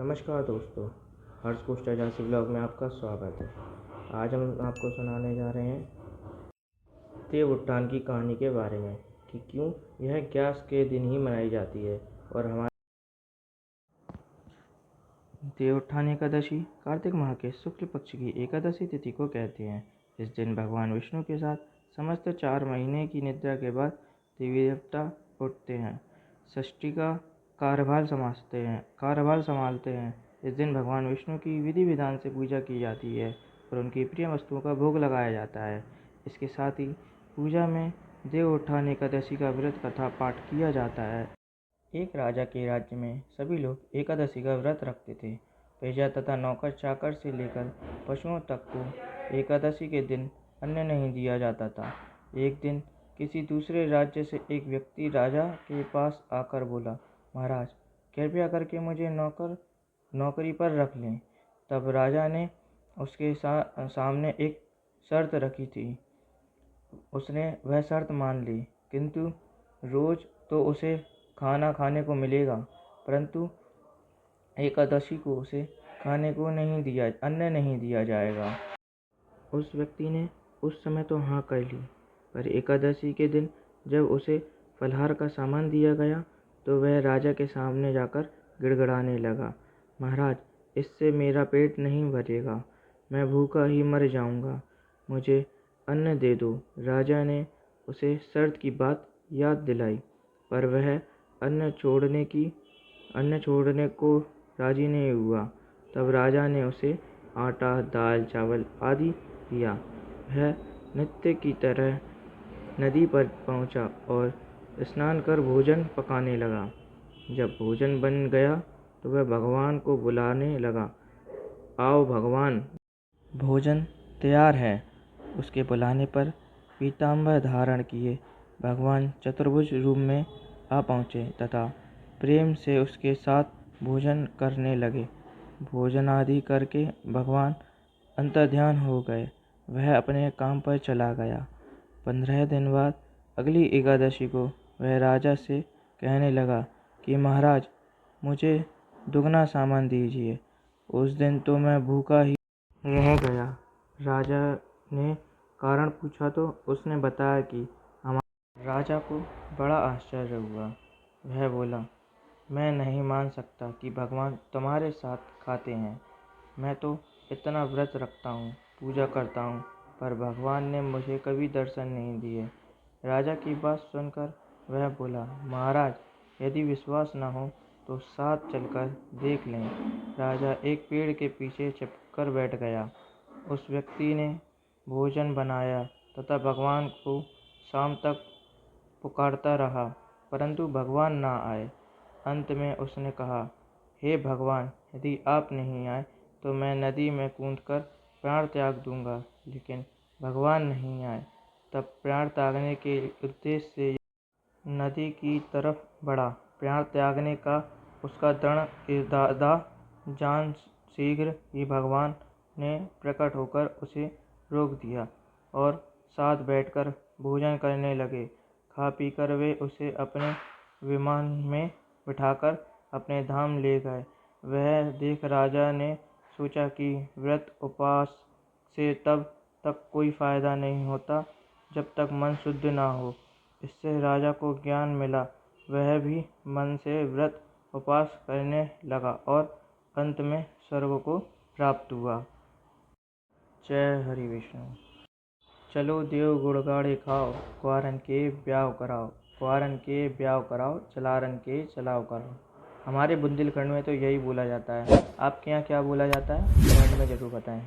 नमस्कार दोस्तों, हर्ष कुष्ट agency blog में आपका स्वागत है। आज हम आपको सुनाने जा रहे हैं देवउत्थान की कहानी के बारे में कि क्यों यह ग्यारस के दिन ही मनाई जाती है। और हमारे देवउत्थान एकादशी कार्तिक माह के शुक्ल पक्ष की एकादशी तिथि को कहते हैं। इस दिन भगवान विष्णु के साथ समस्त 4 महीने की निद्रा के बाद देवी देवता उठते हैं, सृष्टि का कार्यभार संभालते हैं। इस दिन भगवान विष्णु की विधि विधान से पूजा की जाती है और उनकी प्रिय वस्तुओं का भोग लगाया जाता है। इसके साथ ही पूजा में देवउत्थान एकादशी का व्रत कथा पाठ किया जाता है। एक राजा के राज्य में सभी लोग एकादशी का व्रत रखते थे। प्रजा तथा नौकर चाकर से लेकर पशुओं तक को एकादशी के दिन अन्न नहीं दिया जाता था। एक दिन किसी दूसरे राज्य से एक व्यक्ति राजा के पास आकर बोला, महाराज, कृपया करके मुझे नौकरी पर रख लें। तब राजा ने उसके सामने एक शर्त रखी थी। उसने वह शर्त मान ली, किंतु रोज तो उसे खाना खाने को मिलेगा, परंतु एकादशी को उसे खाने को अन्न नहीं दिया जाएगा। उस व्यक्ति ने उस समय तो हाँ कर ली, पर एकादशी के दिन जब उसे फलाहार का सामान दिया गया तो वह राजा के सामने जाकर गिड़गिड़ाने लगा, महाराज, इससे मेरा पेट नहीं भरेगा, मैं भूखा ही मर जाऊंगा, मुझे अन्न दे दो। राजा ने उसे शर्त की बात याद दिलाई, पर वह अन्न छोड़ने को राजी नहीं हुआ। तब राजा ने उसे आटा, दाल, चावल आदि दिया। वह नित्य की तरह नदी पर पहुंचा और स्नान कर भोजन पकाने लगा। जब भोजन बन गया तो वह भगवान को बुलाने लगा, आओ भगवान, भोजन तैयार है। उसके बुलाने पर पीताम्बर धारण किए भगवान चतुर्भुज रूप में आ पहुँचे तथा प्रेम से उसके साथ भोजन करने लगे। भोजन आदि करके भगवान अंतर्ध्यान हो गए। वह अपने काम पर चला गया। 15 दिन बाद अगली एकादशी को वह राजा से कहने लगा कि महाराज, मुझे दुगना सामान दीजिए। उस दिन तो मैं भूखा ही रह गया। राजा ने कारण पूछा तो उसने बताया कि राजा को बड़ा आश्चर्य हुआ। वह बोला, मैं नहीं मान सकता कि भगवान तुम्हारे साथ खाते हैं। मैं तो इतना व्रत रखता हूँ, पूजा करता हूँ, पर भगवान ने मुझे कभी दर्शन नहीं दिए। राजा की बात सुनकर वह बोला, महाराज, यदि विश्वास न हो तो साथ चलकर देख लें। राजा एक पेड़ के पीछे छिपकर बैठ गया। उस व्यक्ति ने भोजन बनाया तथा भगवान को शाम तक पुकारता रहा, परंतु भगवान न आए। अंत में उसने कहा, हे भगवान, यदि आप नहीं आए तो मैं नदी में कूदकर प्राण त्याग दूंगा। लेकिन भगवान नहीं आए। तब प्राण त्यागने के उद्देश्य से नदी की तरफ बढ़ा। प्राण त्यागने का उसका दृढ़ इरादा जान शीघ्र ही भगवान ने प्रकट होकर उसे रोक दिया और साथ बैठकर भोजन करने लगे। खा पीकर वे उसे अपने विमान में बिठाकर अपने धाम ले गए। वह देख राजा ने सोचा कि व्रत उपवास से तब तक कोई फायदा नहीं होता जब तक मन शुद्ध ना हो। इससे राजा को ज्ञान मिला। वह भी मन से व्रत उपवास करने लगा और अंत में स्वर्ग को प्राप्त हुआ। जय हरि विष्णु। चलो देव गुड़ गाड़े खाओ, कुंवारन के ब्याह कराओ, कुंवारन के ब्याह कराओ, चलारन के चलाओ कराओ। हमारे बुंदेलखंड में तो यही बोला जाता है। आपके यहाँ क्या बोला जाता है, कमेंट में ज़रूर बताएं।